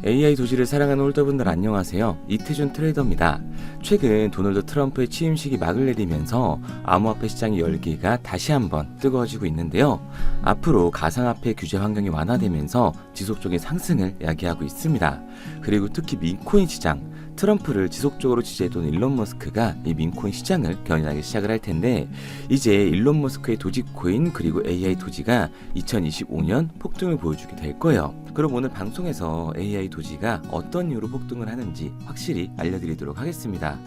AI 도지를 사랑하는 홀더분들 안녕하세요. 이태준 트레이더입니다. 최근 도널드 트럼프의 취임식이 막을 내리면서 암호화폐 시장의 열기가 다시 한번 뜨거워지고 있는데요. 앞으로 가상화폐 규제 환경이 완화되면서 지속적인 상승을 야기하고 있습니다. 그리고 특히 민코인 시장, 트럼프를 지속적으로 지지해온 일론 머스크가 이 민코인 시장을 견인하기 시작을 할 텐데, 이제 일론 머스크의 도지코인 그리고 AI 도지가 2025년 폭등을 보여주게 될 거예요. 그럼 오늘 방송에서 AI 도지가 어떤 이유로 폭등을 하는지 확실히 알려드리도록 하겠습니다.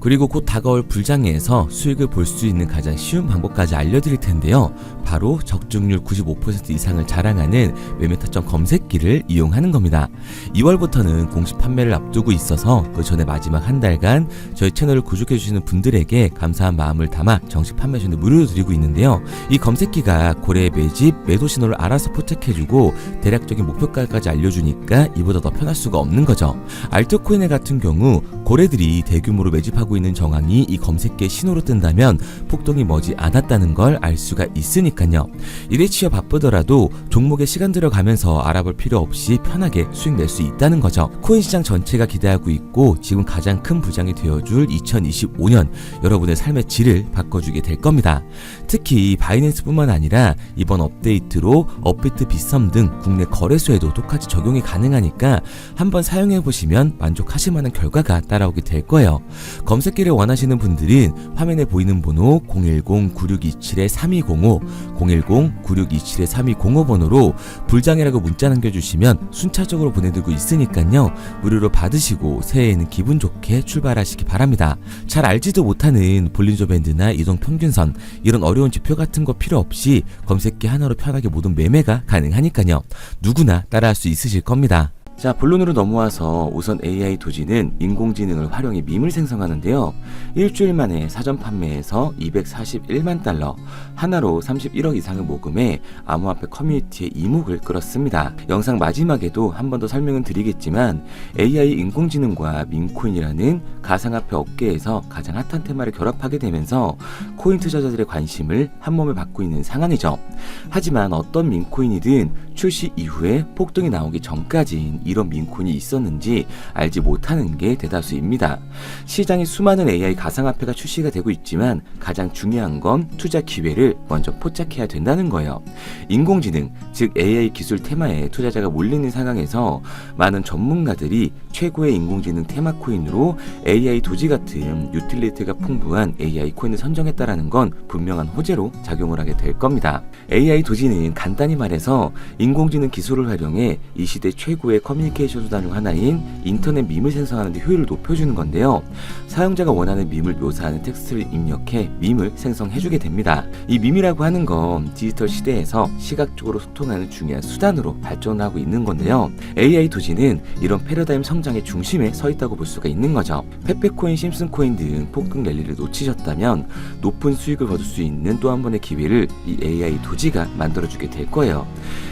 그리고 곧 다가올 불장에서 수익을 볼 수 있는 가장 쉬운 방법까지 알려드릴 텐데요. 바로 적중률 95% 이상을 자랑하는 매매타점 검색기를 이용하는 겁니다. 2월부터는 공식 판매를 앞두고 있어서 그 전에 마지막 한 달간 저희 채널을 구독해주시는 분들에게 감사한 마음을 담아 정식 판매 전에 무료로 드리고 있는데요. 이 검색기가 고래의 매집, 매도 신호를 알아서 포착해주고 대략적인 목표가까지 알려주니까 이보다 더 편할 수가 없는 거죠. 알트코인 같은 경우 고래들이 대규모로 매집하고 있는 정황이 이 검색기의 신호로 뜬다면 폭등이 머지 않았다는 걸 알 수가 있으니까요. 일에 치여 바쁘더라도 종목에 시간 들어가면서 알아볼 필요 없이 편하게 수익 낼 수 있다는 거죠. 코인 시장 전체가 기대하고 있고 지금 가장 큰 부장이 되어줄 2025년 여러분의 삶의 질을 바꿔주게 될 겁니다. 특히 바이낸스뿐만 아니라 이번 업데이트로 업비트, 빗썸 등 국내 거래소에도 똑같이 적용이 가능하니까 한번 사용해보시면 만족하실 만한 결과가 따라오게 될 거예요. 검색기를 원하시는 분들은 화면에 보이는 번호 010-9627-3205, 010-9627-3205 번호로 불장이라고 문자 남겨주시면 순차적으로 보내드리고 있으니까요. 무료로 받으시고 새해에는 기분 좋게 출발하시기 바랍니다. 잘 알지도 못하는 볼린저 밴드나 이동 평균선, 이런 어려운 지표 같은 거 필요 없이 검색기 하나로 편하게 모든 매매가 가능하니까요. 누구나 따라할 수 있으실 겁니다. 자, 본론으로 넘어와서 우선 AI 도지는 인공지능을 활용해 밈을 생성하는데요. 일주일 만에 사전 판매에서 241만 달러, 하나로 31억 이상을 모금해 암호화폐 커뮤니티의 이목을 끌었습니다. 영상 마지막에도 한 번 더 설명은 드리겠지만 AI 인공지능과 밈코인이라는 가상화폐 업계에서 가장 핫한 테마를 결합하게 되면서 코인 투자자들의 관심을 한몸에 받고 있는 상황이죠. 하지만 어떤 밈코인이든 출시 이후에 폭등이 나오기 전까진 이런 밈코인이 있었는지 알지 못하는 게 대다수입니다. 시장에 수많은 AI 가상화폐가 출시가 되고 있지만 가장 중요한 건 투자 기회를 먼저 포착해야 된다는 거예요. 인공지능, 즉 AI 기술 테마에 투자자가 몰리는 상황에서 많은 전문가들이 최고의 인공지능 테마 코인으로 AI 도지 같은 유틸리티가 풍부한 AI 코인을 선정했다라는 건 분명한 호재로 작용을 하게 될 겁니다. AI 도지는 간단히 말해서 인공지능 기술을 활용해 이 시대 최고의 커뮤니케이션 수단 중 하나인 인터넷 밈을 생성하는 데 효율을 높여주는 건데요. 사용자가 원하는 밈을 묘사하는 텍스트를 입력해 밈을 생성해주게 됩니다. 이 밈이라고 하는 건 디지털 시대에서 시각적으로 소통하는 중요한 수단으로 발전하고 있는 건데요. AI 도지는 이런 패러다임 성장의 중심에 서 있다고 볼 수가 있는 거죠. 페페코인, 심슨코인 등 폭등 랠리를 놓치셨다면 높은 수익을 거둘 수 있는 또 한 번의 기회를 이 AI 도지가 만들어주게 될 거예요.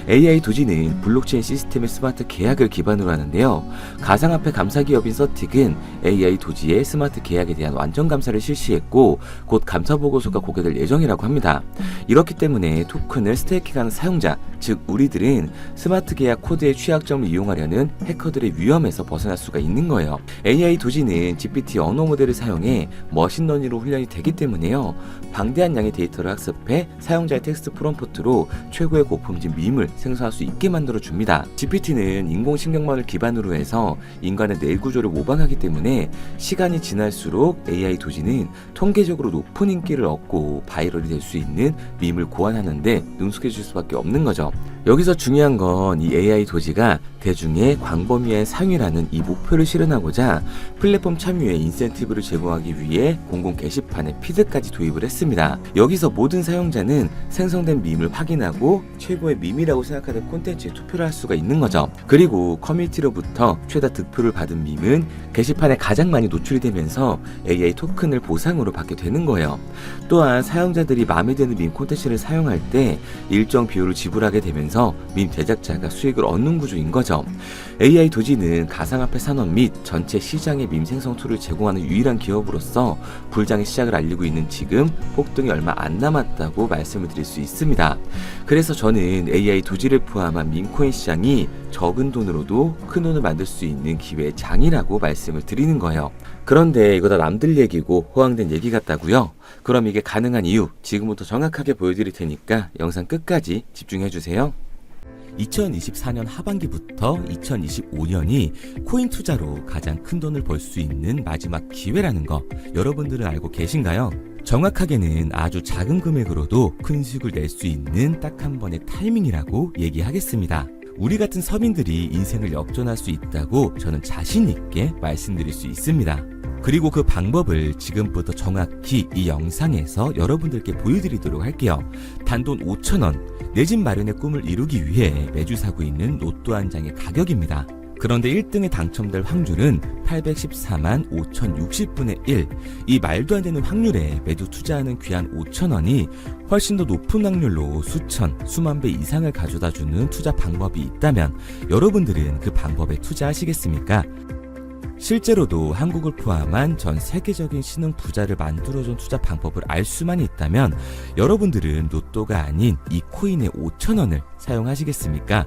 AI 도지는 블록체인 시스템의 스마트 계약을 기반으로 하는데요. 가상화폐 감사 기업인 서틱은 AI 도지의 스마트 계약에 대한 완전 감사를 실시했고 곧 감사 보고서가 공개될 예정이라고 합니다. 이렇기 때문에 토큰을 스테이킹하는 사용자, 즉 우리들은 스마트 계약 코드의 취약점을 이용하려는 해커들의 위험에서 벗어날 수가 있는 거예요. AI 도지는 GPT 언어 모델을 사용해 머신러닝으로 훈련이 되기 때문에요. 방대한 양의 데이터를 학습해 사용자의 텍스트 프롬프트로 최고의 고품질 밈을 생성할 수 있게 만들어줍니다. GPT는 인공신경망을 기반으로 해서 인간의 뇌 구조를 모방하기 때문에 시간이 지날수록 AI 도지는 통계적으로 높은 인기를 얻고 바이럴이 될 수 있는 밈을 고안하는데 능숙해질 수밖에 없는 거죠. 여기서 중요한 건 이 AI 도지가 대중의 광범위한 상위라는 이 목표를 실현하고자 플랫폼 참여에 인센티브를 제공하기 위해 공공 게시판에 피드까지 도입을 했습니다. 여기서 모든 사용자는 생성된 밈을 확인하고 최고의 밈이라고 생각하는 콘텐츠에 투표를 할 수가 있는 거죠. 그리고 커뮤니티로부터 최다 득표를 받은 밈은 게시판에 가장 많이 노출이 되면서 AI 토큰을 보상으로 받게 되는 거예요. 또한 사용자들이 마음에 드는 밈 콘텐츠를 사용할 때 일정 비용을 지불하게 되면서 늘어나면서 밈 제작자가 수익을 얻는 구조인 거죠. AI 도지는 가상화폐 산업 및 전체 시장의 밈 생성 툴을 제공하는 유일한 기업으로서 불장의 시작을 알리고 있는 지금 폭등이 얼마 안 남았다고 말씀을 드릴 수 있습니다. 그래서 저는 AI 도지를 포함한 밈코인 시장이 적은 돈으로도 큰 돈을 만들 수 있는 기회의 장이라고 말씀을 드리는 거예요. 그런데 이거 다 남들 얘기고 허황된 얘기 같다고요? 그럼 이게 가능한 이유 지금부터 정확하게 보여드릴 테니까 영상 끝까지 집중해주세요. 2024년 하반기부터 2025년이 코인 투자로 가장 큰 돈을 벌 수 있는 마지막 기회라는 거 여러분들은 알고 계신가요? 정확하게는 아주 작은 금액으로도 큰 수익을 낼 수 있는 딱 한 번의 타이밍이라고 얘기하겠습니다. 우리 같은 서민들이 인생을 역전할 수 있다고 저는 자신 있게 말씀드릴 수 있습니다. 그리고 그 방법을 지금부터 정확히 이 영상에서 여러분들께 보여드리도록 할게요. 단돈 5,000원, 내 집 마련의 꿈을 이루기 위해 매주 사고 있는 로또 한 장의 가격입니다. 그런데 1등에 당첨될 확률은 814만 5,060분의 1. 이 말도 안 되는 확률에 매주 투자하는 귀한 5,000원이 훨씬 더 높은 확률로 수천, 수만 배 이상을 가져다주는 투자 방법이 있다면 여러분들은 그 방법에 투자하시겠습니까? 실제로도 한국을 포함한 전 세계적인 신흥 부자를 만들어준 투자 방법을 알 수만 있다면 여러분들은 로또가 아닌 이 코인의 5,000원을 사용하시겠습니까?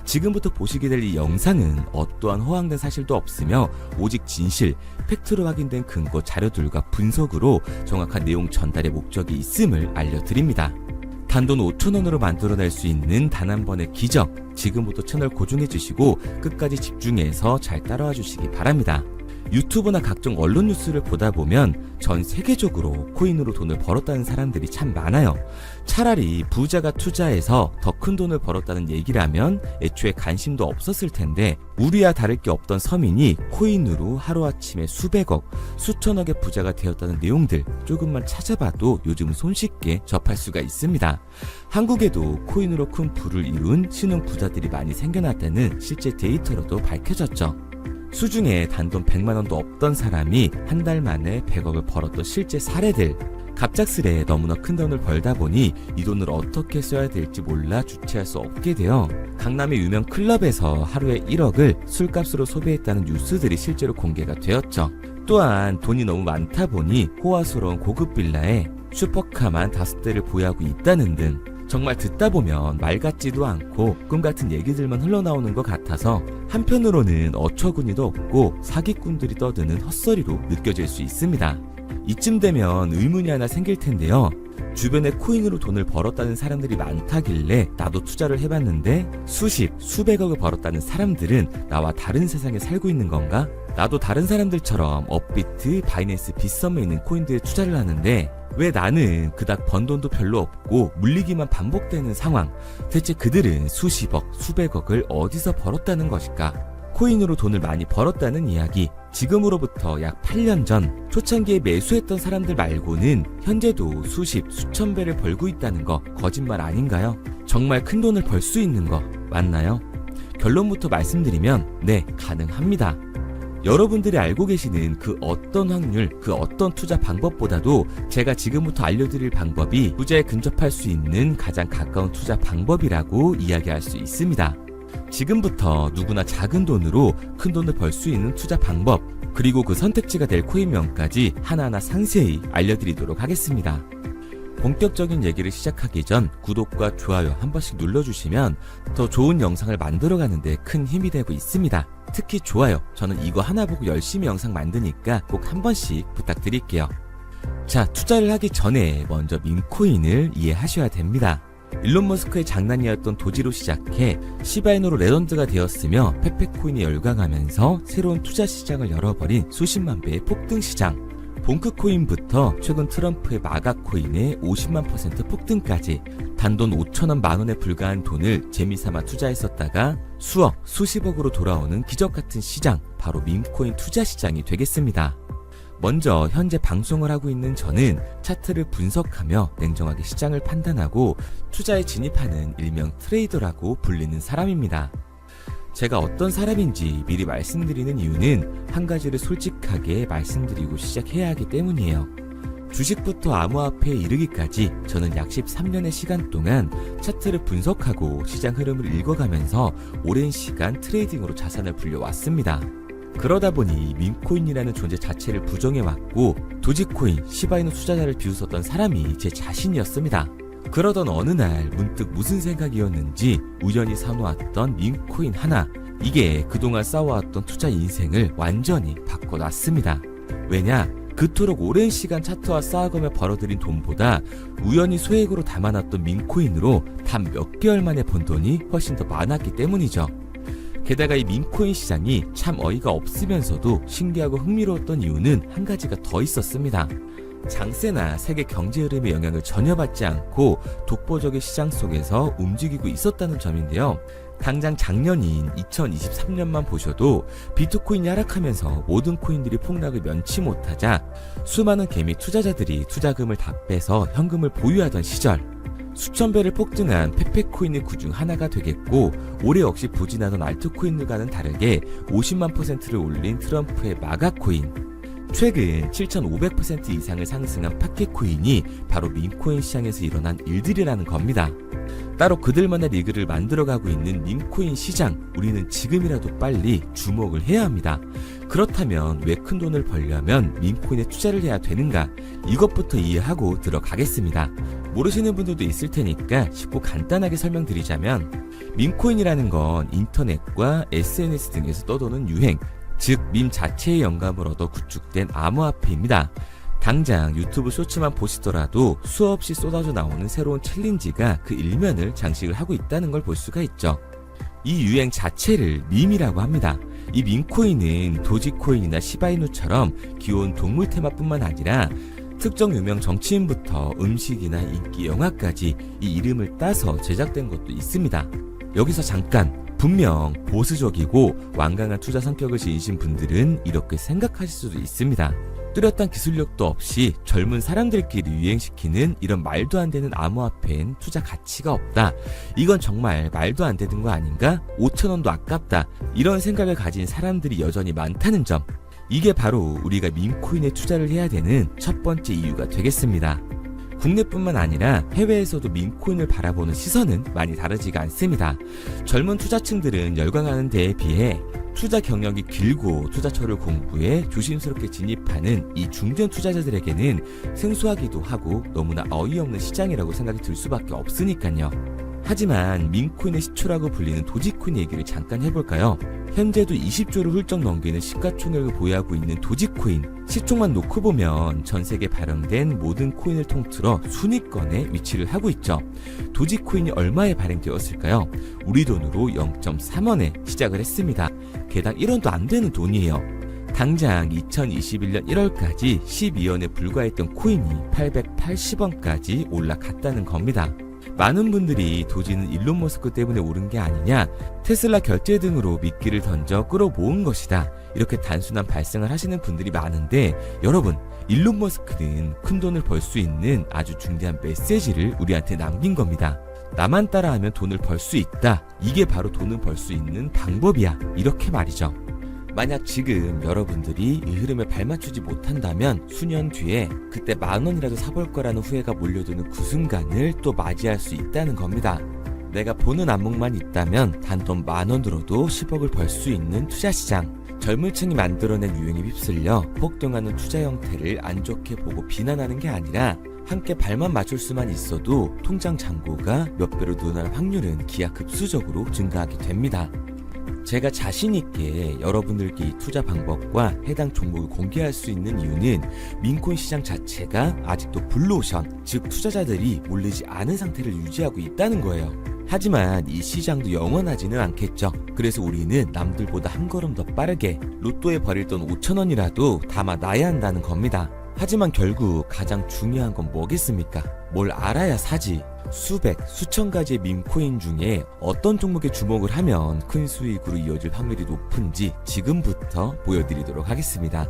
지금부터 보시게 될 이 영상은 어떠한 허황된 사실도 없으며 오직 진실, 팩트로 확인된 근거 자료들과 분석으로 정확한 내용 전달의 목적이 있음을 알려드립니다. 단돈 5,000원으로 만들어낼 수 있는 단 한 번의 기적, 지금부터 채널 고정해주시고 끝까지 집중해서 잘 따라와 주시기 바랍니다. 유튜브나 각종 언론 뉴스를 보다 보면 전 세계적으로 코인으로 돈을 벌었다는 사람들이 참 많아요. 차라리 부자가 투자해서 더 큰 돈을 벌었다는 얘기라면 애초에 관심도 없었을 텐데 우리와 다를 게 없던 서민이 코인으로 하루아침에 수백억, 수천억의 부자가 되었다는 내용들 조금만 찾아봐도 요즘 손쉽게 접할 수가 있습니다. 한국에도 코인으로 큰 부를 이룬 신흥 부자들이 많이 생겨났다는 실제 데이터로도 밝혀졌죠. 수중에 단돈 100만원도 없던 사람이 한 달 만에 100억을 벌었던 실제 사례들. 갑작스레 너무나 큰 돈을 벌다 보니 이 돈을 어떻게 써야 될지 몰라 주체할 수 없게 되어 강남의 유명 클럽에서 하루에 1억을 술값으로 소비했다는 뉴스들이 실제로 공개가 되었죠. 또한 돈이 너무 많다 보니 호화스러운 고급 빌라에 슈퍼카만 5대를 보유하고 있다는 등 정말 듣다 보면 말 같지도 않고 꿈 같은 얘기들만 흘러나오는 것 같아서 한편으로는 어처구니도 없고 사기꾼들이 떠드는 헛소리로 느껴질 수 있습니다. 이쯤 되면 의문이 하나 생길 텐데요. 주변에 코인으로 돈을 벌었다는 사람들이 많다길래 나도 투자를 해봤는데 수십, 수백억을 벌었다는 사람들은 나와 다른 세상에 살고 있는 건가? 나도 다른 사람들처럼 업비트, 바이낸스, 빗썸에 있는 코인들에 투자를 하는데 왜 나는 그닥 번 돈도 별로 없고 물리기만 반복되는 상황? 대체 그들은 수십억, 수백억을 어디서 벌었다는 것일까? 코인으로 돈을 많이 벌었다는 이야기, 지금으로부터 약 8년 전 초창기에 매수했던 사람들 말고는 현재도 수십, 수천 배를 벌고 있다는 거 거짓말 아닌가요? 정말 큰 돈을 벌 수 있는 거 맞나요? 결론부터 말씀드리면 네, 가능합니다. 여러분들이 알고 계시는 그 어떤 확률, 그 어떤 투자 방법보다도 제가 지금부터 알려드릴 방법이 부자에 근접할 수 있는 가장 가까운 투자 방법이라고 이야기할 수 있습니다. 지금부터 누구나 작은 돈으로 큰 돈을 벌 수 있는 투자 방법, 그리고 그 선택지가 될 코인명까지 하나하나 상세히 알려드리도록 하겠습니다. 본격적인 얘기를 시작하기 전 구독과 좋아요 한 번씩 눌러주시면 더 좋은 영상을 만들어가는 데 큰 힘이 되고 있습니다. 특히 좋아요, 저는 이거 하나 보고 열심히 영상 만드니까 꼭 한 번씩 부탁드릴게요. 자, 투자를 하기 전에 먼저 밈코인을 이해하셔야 됩니다. 일론 머스크의 장난이었던 도지로 시작해 시바이노로 레전드가 되었으며 페페코인이 열광하면서 새로운 투자 시장을 열어버린 수십만 배의 폭등 시장. 봉크코인부터 최근 트럼프의 마가코인의 50만% 폭등까지 단돈 5천원 만원에 불과한 돈을 재미삼아 투자했었다가 수억, 수십억으로 돌아오는 기적같은 시장, 바로 밈코인 투자 시장이 되겠습니다. 먼저 현재 방송을 하고 있는 저는 차트를 분석하며 냉정하게 시장을 판단하고 투자에 진입하는 일명 트레이더라고 불리는 사람입니다. 제가 어떤 사람인지 미리 말씀드리는 이유는 한 가지를 솔직하게 말씀드리고 시작해야 하기 때문이에요. 주식부터 암호화폐에 이르기까지 저는 약 13년의 시간 동안 차트를 분석하고 시장 흐름을 읽어가면서 오랜 시간 트레이딩으로 자산을 불려왔습니다. 그러다 보니 민코인이라는 존재 자체를 부정해왔고 도지코인, 시바이누 투자자를 비웃었던 사람이 제 자신이었습니다. 그러던 어느 날 문득 무슨 생각이었는지 우연히 사놓았던 민코인 하나, 이게 그동안 쌓아왔던 투자 인생을 완전히 바꿔놨습니다. 왜냐? 그토록 오랜 시간 차트와 쌓아가며 벌어들인 돈보다 우연히 소액으로 담아놨던 민코인으로 단 몇 개월 만에 번 돈이 훨씬 더 많았기 때문이죠. 게다가 이 민코인 시장이 참 어이가 없으면서도 신기하고 흥미로웠던 이유는 한 가지가 더 있었습니다. 장세나 세계 경제 흐름의 영향을 전혀 받지 않고 독보적인 시장 속에서 움직이고 있었다는 점인데요. 당장 작년인 2023년만 보셔도 비트코인이 하락하면서 모든 코인들이 폭락을 면치 못하자 수많은 개미 투자자들이 투자금을 다 빼서 현금을 보유하던 시절, 수천 배를 폭등한 페페코인이 그중 하나가 되겠고, 올해 역시 부진하던 알트코인들과는 다르게 50만 %를 올린 트럼프의 마가코인, 최근 7,500% 이상을 상승한 파케코인이 바로 민코인 시장에서 일어난 일들이라는 겁니다. 따로 그들만의 리그를 만들어가고 있는 민코인 시장, 우리는 지금이라도 빨리 주목을 해야 합니다. 그렇다면 왜 큰 돈을 벌려면 민코인에 투자를 해야 되는가? 이것부터 이해하고 들어가겠습니다. 모르시는 분들도 있을 테니까 쉽고 간단하게 설명드리자면, 민코인이라는 건 인터넷과 SNS 등에서 떠도는 유행, 즉 밈 자체의 영감을 얻어 구축된 암호화폐입니다. 당장 유튜브 쇼츠만 보시더라도 수없이 쏟아져 나오는 새로운 챌린지가 그 일면을 장식을 하고 있다는 걸 볼 수가 있죠. 이 유행 자체를 밈이라고 합니다. 이 밈코인은 도지코인이나 시바이누처럼 귀여운 동물 테마뿐만 아니라 특정 유명 정치인부터 음식이나 인기 영화까지 이 이름을 따서 제작된 것도 있습니다. 여기서 잠깐, 분명 보수적이고 완강한 투자 성격을 지니신 분들은 이렇게 생각하실 수도 있습니다. 뚜렷한 기술력도 없이 젊은 사람들끼리 유행시키는 이런 말도 안 되는 암호화폐엔 투자 가치가 없다. 이건 정말 말도 안 되는 거 아닌가? 5,000원도 아깝다. 이런 생각을 가진 사람들이 여전히 많다는 점. 이게 바로 우리가 민코인에 투자를 해야 되는 첫 번째 이유가 되겠습니다. 국내뿐만 아니라 해외에서도 민코인을 바라보는 시선은 많이 다르지가 않습니다. 젊은 투자층들은 열광하는 데에 비해 투자 경력이 길고 투자처를 공부해 조심스럽게 진입하는 이 중견 투자자들에게는 생소하기도 하고 너무나 어이없는 시장이라고 생각이 들 수밖에 없으니까요. 하지만 민코인의 시초라고 불리는 도지코인 얘기를 잠깐 해볼까요? 현재도 20조를 훌쩍 넘기는 시가총액을 보유하고 있는 도지코인, 시총만 놓고 보면 전 세계 발행된 모든 코인을 통틀어 순위권에 위치를 하고 있죠. 도지코인이 얼마에 발행되었을까요? 우리 돈으로 0.3원에 시작을 했습니다. 개당 1원도 안 되는 돈이에요. 당장 2021년 1월까지 12원에 불과했던 코인이 880원까지 올라갔다는 겁니다. 많은 분들이 도지는 일론 머스크 때문에 오른 게 아니냐, 테슬라 결제 등으로 미끼를 던져 끌어모은 것이다, 이렇게 단순한 발생을 하시는 분들이 많은데, 여러분, 일론 머스크는 큰 돈을 벌 수 있는 아주 중대한 메시지를 우리한테 남긴 겁니다. 나만 따라하면 돈을 벌 수 있다. 이게 바로 돈을 벌 수 있는 방법이야. 이렇게 말이죠. 만약 지금 여러분들이 이 흐름에 발맞추지 못한다면 수년 뒤에 그때 10,000원이라도 사볼 거라는 후회가 몰려드는 그 순간을 또 맞이할 수 있다는 겁니다. 내가 보는 안목만 있다면 단돈 10,000원 들어도 10억을 벌 수 있는 투자시장. 젊은 층이 만들어낸 유행에 휩쓸려 폭등하는 투자 형태를 안 좋게 보고 비난하는 게 아니라 함께 발만 맞출 수만 있어도 통장 잔고가 몇 배로 늘어날 확률은 기하급수적으로 증가하게 됩니다. 제가 자신있게 여러분들께 이 투자 방법과 해당 종목을 공개할 수 있는 이유는 민코인 시장 자체가 아직도 블루오션, 즉 투자자들이 몰리지 않은 상태를 유지하고 있다는 거예요. 하지만 이 시장도 영원하지는 않겠죠. 그래서 우리는 남들보다 한 걸음 더 빠르게 로또에 버릴 돈 5,000원이라도 담아놔야 한다는 겁니다. 하지만 결국 가장 중요한 건 뭐겠습니까? 뭘 알아야 사지. 수백, 수천 가지의 밈코인 중에 어떤 종목에 주목을 하면 큰 수익으로 이어질 확률이 높은지 지금부터 보여드리도록 하겠습니다.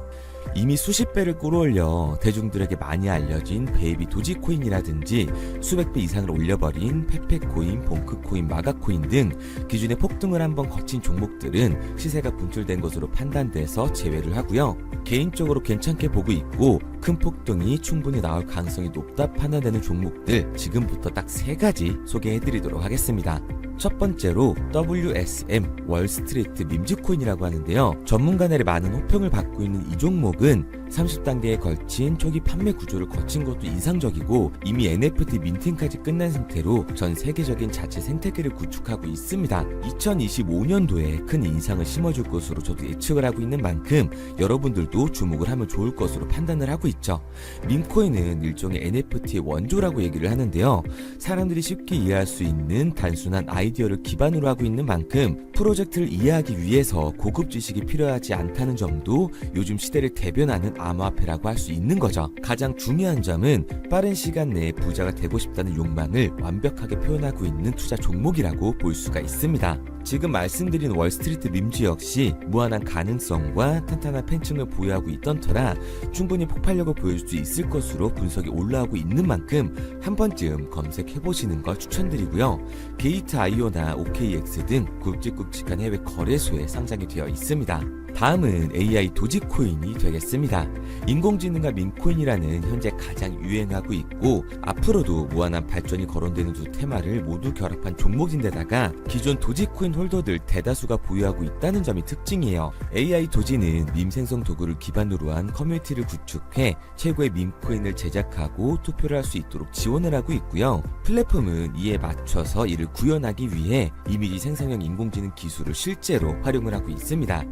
이미 수십 배를 끌어올려 대중들에게 많이 알려진 베이비 도지코인이라든지 수백 배 이상을 올려버린 페페코인, 봉크코인, 마가코인 등 기존의 폭등을 한번 거친 종목들은 시세가 분출된 것으로 판단돼서 제외를 하고요. 개인적으로 괜찮게 보고 있고 큰 폭등이 충분히 나올 가능성이 높다 판단되는 종목들 지금부터 딱 3가지 소개해드리도록 하겠습니다. 첫 번째로 WSM 월스트리트 밈즈코인이라고 하는데요. 전문가들의 많은 호평을 받고 있는 이 종목은 30단계에 걸친 초기 판매 구조를 거친 것도 인상적이고 이미 NFT 민팅까지 끝난 상태로 전 세계적인 자체 생태계를 구축하고 있습니다. 2025년도에 큰 인상을 심어줄 것으로 저도 예측을 하고 있는 만큼 여러분들도 주목을 하면 좋을 것으로 판단을 하고 있죠. 밈코인은 일종의 NFT의 원조라고 얘기를 하는데요. 사람들이 쉽게 이해할 수 있는 단순한 아이디어를 기반으로 하고 있는 만큼 프로젝트를 이해하기 위해서 고급 지식이 필요하지 않다는 점도 요즘 시대를 대변하는 암호화폐라고 할 수 있는 거죠. 가장 중요한 점은 빠른 시간 내에 부자가 되고 싶다는 욕망을 완벽하게 표현하고 있는 투자 종목이라고 볼 수가 있습니다. 지금 말씀드린 월스트리트 밈즈 역시 무한한 가능성과 탄탄한 팬층을 보유하고 있던 터라 충분히 폭발력을 보여줄 수 있을 것으로 분석이 올라오고 있는 만큼 한 번쯤 검색해보시는 걸 추천드리고요. 게이트.io나 OKX 등 굵직굵직한 해외 거래소에 상장이 되어 있습니다. 다음은 AI 도지코인이 되겠습니다. 인공지능과 밈코인이라는 현재 가장 유행하고 있고 앞으로도 무한한 발전이 거론되는 두 테마를 모두 결합한 종목인데다가 기존 도지코인 홀더들 대다수가 보유하고 있다는 점이 특징이에요. AI 도지는 밈 생성 도구를 기반으로 한 커뮤니티를 구축해 최고의 밈코인을 제작하고 투표를 할 수 있도록 지원을 하고 있고요. 플랫폼은 이에 맞춰서 이를 구현하기 위해 이미지 생성형 인공지능 기술을 실제로 활용을 하고 있습니다.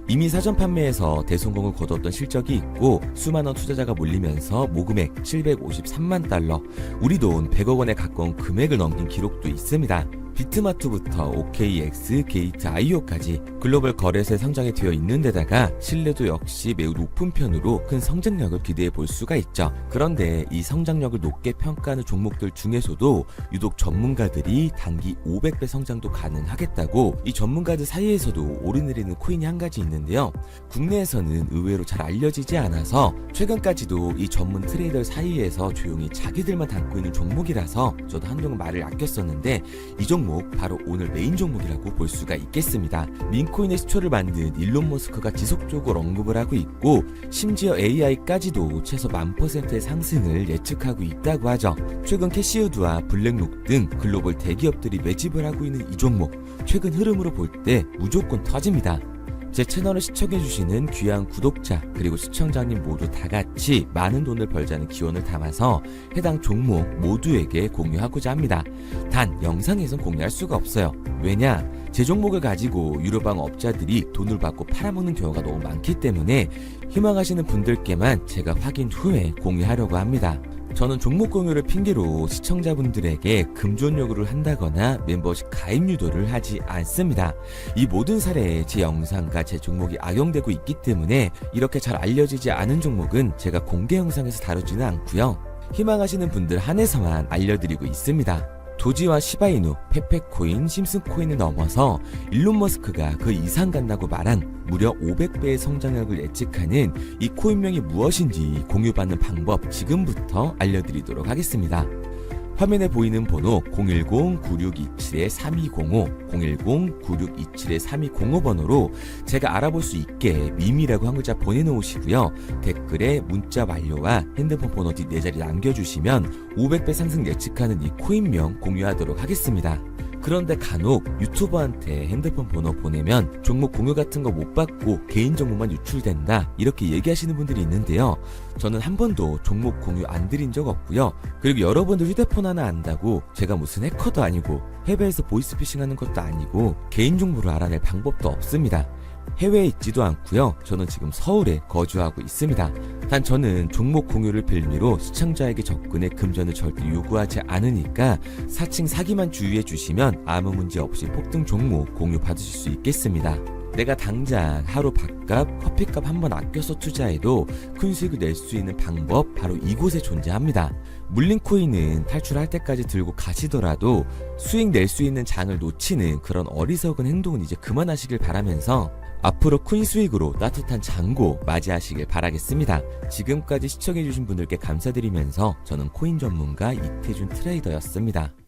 이미 사전 판매에서 대성공을 거뒀던 실적이 있고 수만원 투자자가 몰리면서 모금액 753만 달러, 우리 돈 100억 원에 가까운 금액을 넘긴 기록도 있습니다. 비트마트부터 OKX, 게이트.io까지 글로벌 거래소에 상장이 되어 있는 데다가 신뢰도 역시 매우 높은 편으로 큰 성장력을 기대해 볼 수가 있죠. 그런데 이 성장력을 높게 평가하는 종목들 중에서도 유독 전문가들이 단기 500배 성장도 가능하겠다고 이 전문가들 사이에서도 오르내리는 코인이 한 가지 있는데요. 국내에서는 의외로 잘 알려지지 않아서 최근까지도 이 전문 트레이더 사이에서 조용히 자기들만 담고 있는 종목이라서 저도 한동안 말을 아꼈었는데 이 종목 바로 오늘 메인 종목이라고 볼 수가 있겠습니다. 밈코인의 시초를 만든 일론 머스크가 지속적으로 언급을 하고 있고 심지어 AI까지도 최소 1000%의 상승을 예측하고 있다고 하죠. 최근 캐시우드와 블랙록 등 글로벌 대기업들이 매집을 하고 있는 이 종목 최근 흐름으로 볼 때 무조건 터집니다. 제 채널을 시청해주시는 귀한 구독자 그리고 시청자님 모두 다같이 많은 돈을 벌자는 기원을 담아서 해당 종목 모두에게 공유하고자 합니다. 단 영상에선 공유할 수가 없어요. 왜냐? 제 종목을 가지고 유료방 업자들이 돈을 받고 팔아먹는 경우가 너무 많기 때문에 희망하시는 분들께만 제가 확인 후에 공유하려고 합니다. 저는 종목 공유를 핑계로 시청자분들에게 금전 요구를 한다거나 멤버십 가입 유도를 하지 않습니다. 이 모든 사례에 제 영상과 제 종목이 악용되고 있기 때문에 이렇게 잘 알려지지 않은 종목은 제가 공개 영상에서 다루지는 않고요. 희망하시는 분들 한해서만 알려드리고 있습니다. 도지와 시바이누, 페페코인, 심슨코인을 넘어서 일론 머스크가 그 이상 간다고 말한 무려 500배의 성장력을 예측하는 이 코인명이 무엇인지 공유받는 방법 지금부터 알려드리도록 하겠습니다. 화면에 보이는 번호 010-9627-3205, 010-9627-3205 번호로 제가 알아볼 수 있게 밈이라고 한 글자 보내놓으시고요. 댓글에 문자 완료와 핸드폰 번호 뒷 4자리 남겨주시면 500배 상승 예측하는 이 코인명 공유하도록 하겠습니다. 그런데 간혹 유튜버한테 핸드폰 번호 보내면 종목 공유 같은 거 못 받고 개인정보만 유출된다 이렇게 얘기하시는 분들이 있는데요. 저는 한 번도 종목 공유 안 드린 적 없고요. 그리고 여러분들 휴대폰 하나 안다고 제가 무슨 해커도 아니고 해외에서 보이스피싱 하는 것도 아니고 개인정보를 알아낼 방법도 없습니다. 해외에 있지도 않고요. 저는 지금 서울에 거주하고 있습니다. 단 저는 종목 공유를 빌미로 시청자에게 접근의 금전을 절대 요구하지 않으니까 사칭 사기만 주의해 주시면 아무 문제 없이 폭등 종목 공유 받으실 수 있겠습니다. 내가 당장 하루 밥값, 커피값 한번 아껴서 투자해도 큰 수익을 낼 수 있는 방법 바로 이곳에 존재합니다. 물린 코인은 탈출할 때까지 들고 가시더라도 수익 낼 수 있는 장을 놓치는 그런 어리석은 행동은 이제 그만하시길 바라면서 앞으로 큰 수익으로 따뜻한 장고 맞이하시길 바라겠습니다. 지금까지 시청해주신 분들께 감사드리면서 저는 코인 전문가 이태준 트레이더였습니다.